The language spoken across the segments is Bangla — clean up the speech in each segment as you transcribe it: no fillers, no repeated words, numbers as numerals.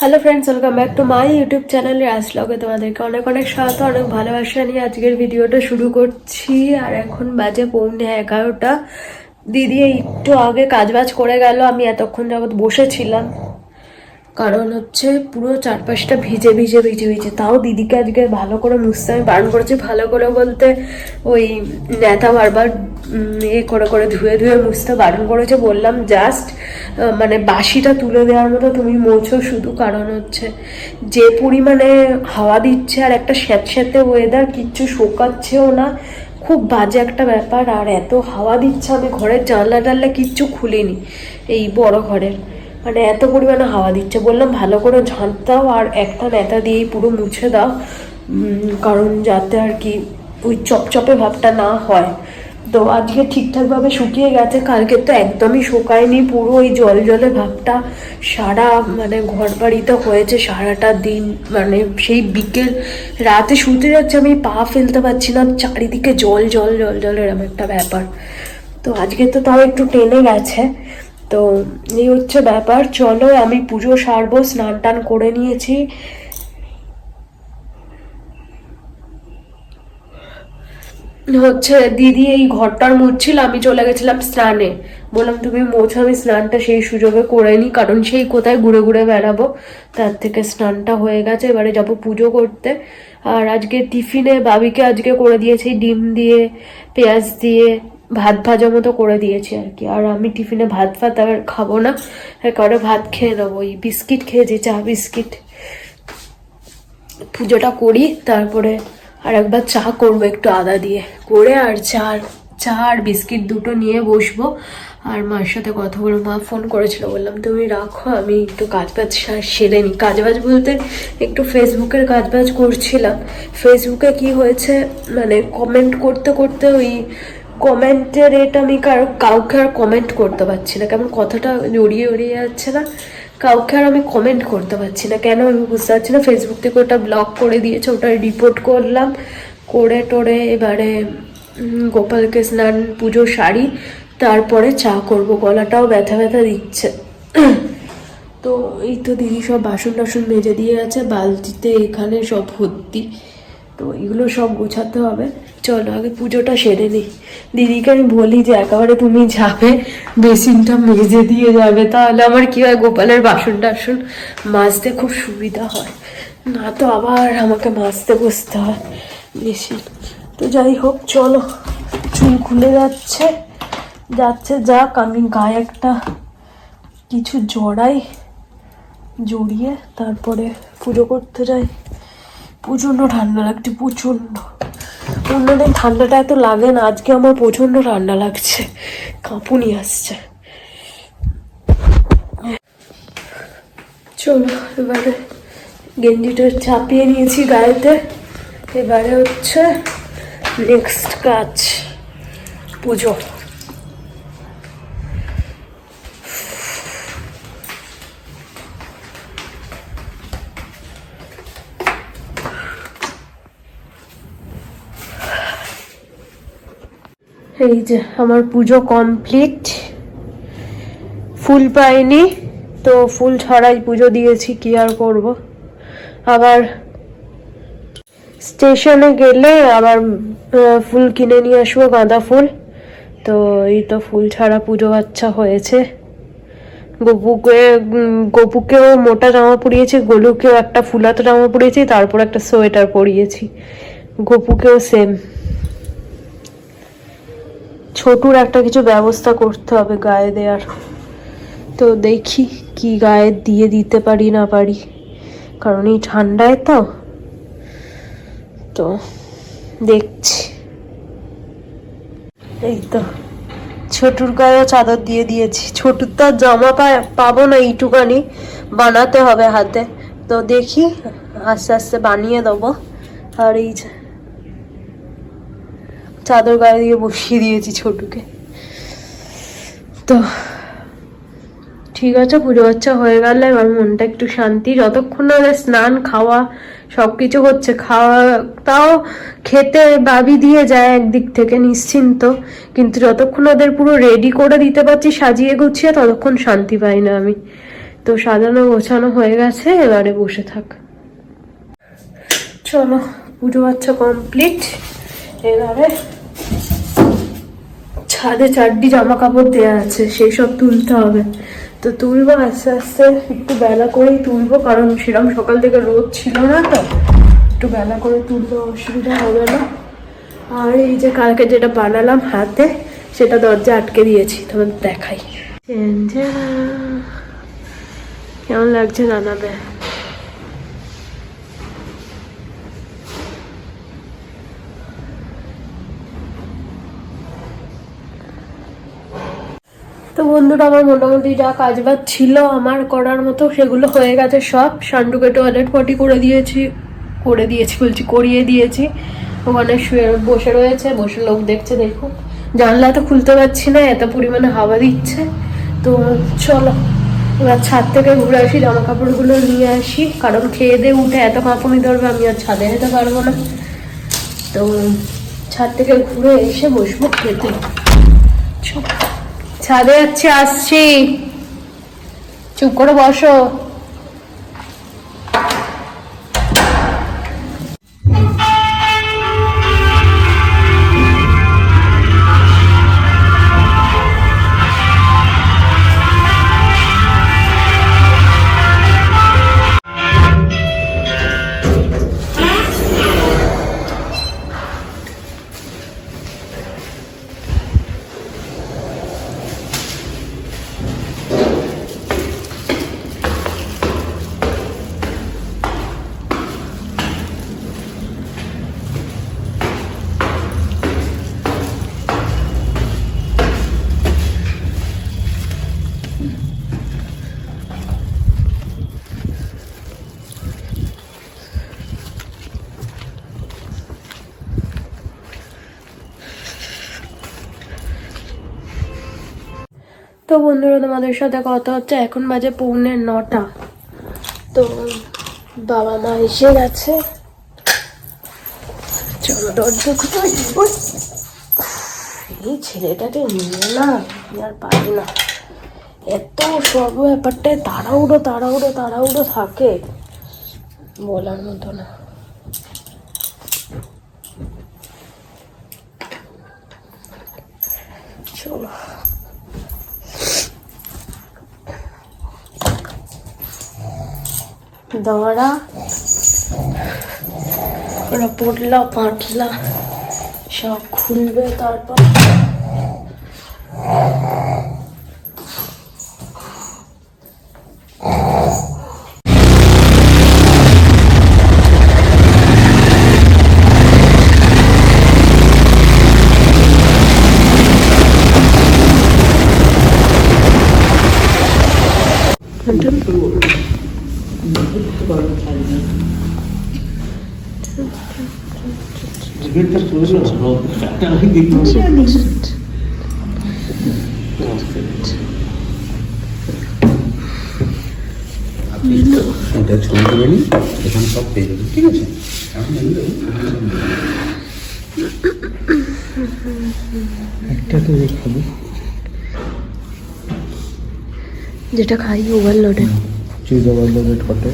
Hello friends, welcome back to my YouTube channel Raj ব্লগে। তোমাদেরকে অনেক অনেক স্বাগত, অনেক ভালোবাসা নিয়ে আজকের ভিডিওটা শুরু করছি। আর এখন বাজে 11:30। দিদি একটু আগে কাজবাজ করে গেল, আমি এতক্ষণ যাবৎ বসেছিলাম। কারণ হচ্ছে পুরো চারপাশটা ভিজে ভিজে ভিজে ভিজে। তাও দিদিকে আজকে ভালো করে মুছতে আমি বারণ করেছি। ভালো করে বলতে ওই নেতা বারবার করে করে ধুয়ে ধুয়ে মুছতে বারণ করেছে। বললাম জাস্ট মানে বাসিটা তুলে দেওয়ার মতো তুমি মোছো শুধু। কারণ হচ্ছে যে পরিমাণে হাওয়া দিচ্ছে আর একটা স্যাঁতস্যাঁতে ওয়েদার, কিচ্ছু শোকাচ্ছেও না, খুব বাজে একটা ব্যাপার। আর এত হাওয়া দিচ্ছে, আমি ঘরের জানলা টানলা কিচ্ছু খুলিনি, এই বড় ঘরের, মানে এত পরিমাণে হাওয়া দিচ্ছে। বললাম ভালো করে ঝাঁট দাও আর একটা নেতা দিয়েই পুরো মুছে দাও, কারণ যাতে আর কি ওই চপচপে ভাবটা না হয়। তো আজকে ঠিকঠাকভাবে শুকিয়ে গেছে, কালকে তো একদমই শুকায়নি, পুরো ওই জল জলে ভাবটা সারা মানে ঘর বাড়িতে হয়েছে সারাটা দিন। মানে সেই বিকেল রাতে শুতে যাচ্ছে, আমি পা ফেলতে পারছি না, চারিদিকে জল জল জল জল, এরকম একটা ব্যাপার। তো আজকে তো তাও একটু টেনে গেছে। তো এই হচ্ছে ব্যাপার। চলো আমি পুজো সারবো, স্নান টান করে নিয়েছি। হচ্ছে দিদি এই ঘরটার মুছছিল, আমি চলে গেছিলাম স্নানে। বললাম তুমি মোছো, আমি স্নানটা সেই সুযোগে করে নিই, কারণ সেই কোথায় ঘুরে ঘুরে বেড়াবো, তার থেকে স্নানটা হয়ে গেছে। এবারে যাবো পুজো করতে। আর আজকে টিফিনে বাবিকে আজকে করে দিয়েছি ডিম দিয়ে পেঁয়াজ দিয়ে ভাত ভাজা মতো করে দিয়েছি আর কি। আর আমি টিফিনে ভাত ফাত আর খাবো না, একেবারে ভাত খেয়ে নেবো। ওই বিস্কিট খেয়েছি, চা বিস্কিট। পুজোটা করি, তারপরে আর একবার চা করবো একটু আদা দিয়ে করে, আর চা আর বিস্কিট দুটো নিয়ে বসবো। আর মার সাথে কথা বলবো। মা ফোন করেছিল, বললাম তুমি রাখো, আমি একটু কাজবাজ সেরে নিই। কাজবাজ বলতে একটু ফেসবুকের কাজবাজ করছিলাম। ফেসবুকে কি হয়েছে, মানে কমেন্ট করতে করতে ওই কমেন্টের এটা আমি কাউকে আর কমেন্ট করতে পারছি না, কেমন কথাটা জড়িয়ে জড়িয়ে যাচ্ছে না, কাউকে আর আমি কমেন্ট করতে পারছি না কেন আমি বুঝতে পারছি না। ফেসবুক থেকে ওটা ব্লক করে দিয়েছে, ওটা রিপোর্ট করলাম, করে টোরে এবারে গোপালকে স্নান পুজো সারি, তারপরে চা করব। গলাটাও ব্যথা ব্যথা দিচ্ছে। তো এই তো দিদি সব বাসন টাসন মেজে দিয়ে গেছে, বালতিতে এখানে সব ভর্তি। তো এগুলো সব গোছাতে হবে। চলো আগে পুজোটা সেরে নিই। দিদিকে আমি বলি যে একেবারে তুমি যাবে, বেসিনটা মেজে দিয়ে যাবে, তাহলে আমার কি হয় গোপালের বাসন টাসন মাজতে খুব সুবিধা হয়, না তো আবার আমাকে মাজতে বসতে হয় বেসিন। তো যাই হোক চলো, চুল খুলে যাচ্ছে যাচ্ছে যাক, আমি গায়ে একটা কিছু জড়িয়ে তারপরে পুজো করতে যাই। প্রচণ্ড ঠান্ডা লাগছে, প্রচণ্ড। অন্যদিন ঠান্ডাটা এত লাগে না, আজকে আমার প্রচণ্ড ঠান্ডা লাগছে, কাঁপুনি আসছে। চলো এবারে গেঞ্জিটা চাপিয়ে নিয়েছি গায়েতে, এবারে হচ্ছে নেক্সট কাজ পুজো। এই যে আমার পুজো কমপ্লিট। ফুল পাইনি, তো ফুল ছাড়াই পুজো দিয়েছি, কি আর করব। আবার স্টেশনে গেলে আবার ফুল কিনে নিয়ে আসবো, গাঁদা ফুল। তো এই তো ফুল ছাড়া পুজো বাচ্চা হয়েছে। গপুকেও মোটা জামা পরিয়েছি, গোলুকেও একটা ফুলাতো জামা পরিয়েছি, তারপর একটা সোয়েটার পরিয়েছি, গপুকেও সেম। ছোটুর একটা কিছু ব্যবস্থা করতে হবে গায়ে দেওয়ার। তো দেখি কি গায়ে দিয়ে দিতে পারি না পারি, কারণ এই ঠান্ডায় তো দেখছি। এই তো ছোটুর গায়েও চাদর দিয়ে দিয়েছি। ছোটুর তো জামা পাবো না, এইটুকানি বানাতে হবে হাতে। তো দেখি আস্তে আস্তে বানিয়ে দেবো। আর এই চাদর গায়ে দিয়ে বসিয়ে দিয়েছি ছোটুকে। তো ঠিক আছে, পুজো বাচ্চা হয়ে গেলে এবার মনটা একটু শান্তি। যতক্ষণ না স্নান খাওয়া সবকিছু হচ্ছে, খাওয়া তাও খেতে বাবি দিয়ে যায় একদিক থেকে নিশ্চিন্ত, কিন্তু যতক্ষণ ওদের পুরো রেডি করে দিতে পারছি সাজিয়ে গুছিয়ে, ততক্ষণ শান্তি পাই না আমি। তো সাজানো গোছানো হয়ে গেছে, এবারে বসে থাক। চলো, পুজো বাচ্চা কমপ্লিট। এবারে ছাদে 4টি জামা কাপড় দেওয়া আছে, সেই সব তুলতে হবে। তো তুলবো আস্তে আস্তে, একটু বেলা করেই তুলবো, কারণ সেরকম সকাল থেকে রোদ ছিল না, তো একটু বেলা করে তুলতে অসুবিধা হবে না। আর এই যে কালকে যেটা বানালাম হাতে, সেটা দরজা আটকে দিয়েছি, তোমাদের দেখাই। কেমন লাগছে জানাবে। তো বন্ধুরা, আমার মোটামুটি যা কাজ বাজ ছিল আমার করার মতো সেগুলো হয়ে গেছে সব। শান্ডুকে টয়লেট পটি করিয়ে দিয়েছি। ওখানে শুয়ে বসে রয়েছে, বসে লোক দেখছে। দেখো, জানলা তো খুলতে পারছি না, এত পরিমাণে হাওয়া দিচ্ছে। তো চলো এবার ছাদ থেকে ঘুরে আসি, জামা কাপড়গুলো নিয়ে আসি, কারণ খেয়ে দিয়ে উঠে এত কাঁপুনি ধরবে, আমি আর ছাদে যেতে পারবো না। তো ছাদ থেকে ঘুরে এসে বসবো খেতে। ছাদে যাচ্ছি, আসছি, চুপ করে বসো। তো বন্ধুরা, তোমাদের সাথে কথা হচ্ছে, এখন বাজে 8:45। তো বাবা মা এসে গেছে, চলো দরজা খুলে দিব। এই ছেলেটাকে নিয়ে না আর পারি না, এত সব ব্যাপারটায় তাড়াহুড়ো থাকে, বলার মতো না। চলো দড়া, ওরা পটলা পাটলা সব খুলবে, তারপর এটা ছবি করে নি, এখানে সব পেয়ে যাবে, ঠিক আছে? একটা তো খাবো, যেটা খাই ওভারলোডে, চিজ ওভারলোডেড ফটো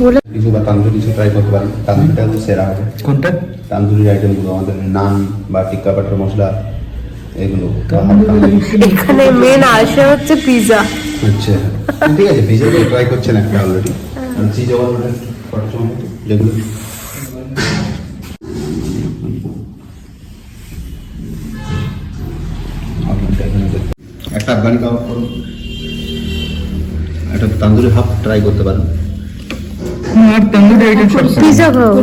বলে কিছু বা তান্দুরি কিছু ট্রাই করতে পারেন। তান্দুরিটা সেরা হবে। কোনটা? তান্দুরি আইটেমগুলো আমাদের নান বা টিক্কা বাটার মশলা, এগুলো। এখানে মেন আসে হচ্ছে পিজা। আচ্ছা, ঠিক আছে, পিজা ট্রাই করছেন একটা অলরেডি। চিজ ওভারলোডেড ফটো যেগুলো একটা আফগানি কাবাব করুন, একটা তান্দুরি হাফ ট্রাই করতে পারেন। পিজা খাও,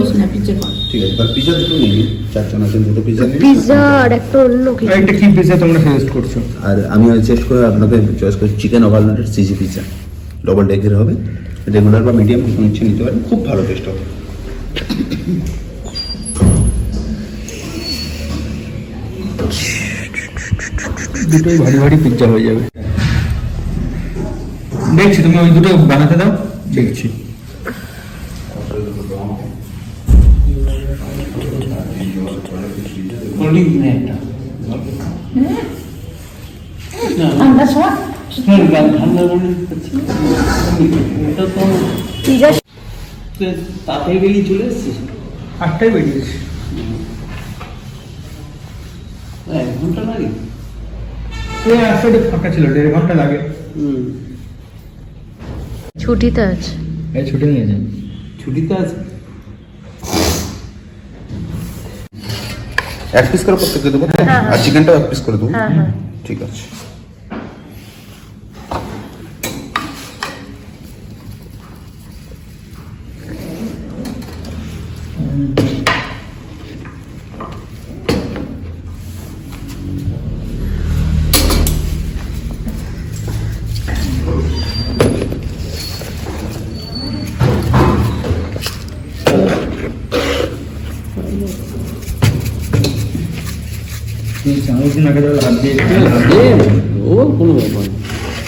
ঠিক আছে, তাহলে পিজা দুটো নিয়ে নিন, 4 জন আছেন, দুটো পিজা নিন। পিজা আর একটা অন্য কিছু। একটা কি পিজা তোমরা সাজেস্ট করছো? আর আমি চেষ্টা করে আপনাদের চয়েস করছি chicken overloaded cheesy pizza, double ডেকের হবে, রেগুলার বা মিডিয়াম কোনো ইচ্ছে নিতে পারেন, খুব ভালো টেস্ট হবে। দুটোই ভারী ভারী পিজ্জা হয়ে যাবে। দেখছি, তুমি ওই দুটো বানাতে দাও, দেখছি। কোল্ড ড্রিঙ্ক একটা ঠান্ডার সময় ঠান্ডা মনে হচ্ছে এটা তো পিজা তাতে গেলেই চলে এসছিস 8টায় বেরিয়েছি। 1 ঘন্টা লাগে। ওই রাস্তাটা ফাঁকা ছিল, 1.5 ঘন্টা লাগে। ছুটিতে আছে। এই ছুটি নিয়ে যান। ছুটিতে আছে। 1 পিস করে প্রত্যেককে দেবো তো? হ্যাঁ। আর চিকেনটাও 1 পিস করে দেবো? হ্যাঁ হ্যাঁ। ঠিক আছে। চামচ না খেতে হাত দিয়ে ও কোনো ব্যাপার না।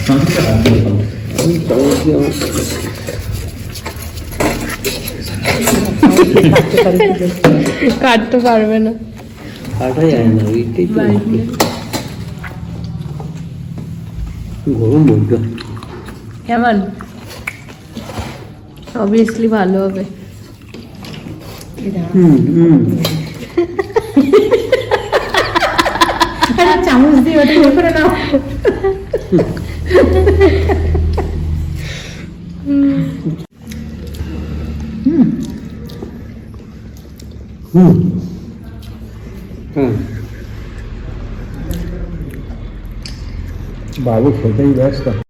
চামচে হাত দিয়ে খাবো। আমি চামচ দিয়ে আমার কাটতে পারবে না। কাটা যায় না, ওইটাই তো গরম বলতো। কেমন? অবভিয়াসলি ভালো হবে। চামচ দিয়ে ওটা ইয়ে করে নাও। বাবু খেতেই ব্যস্ত।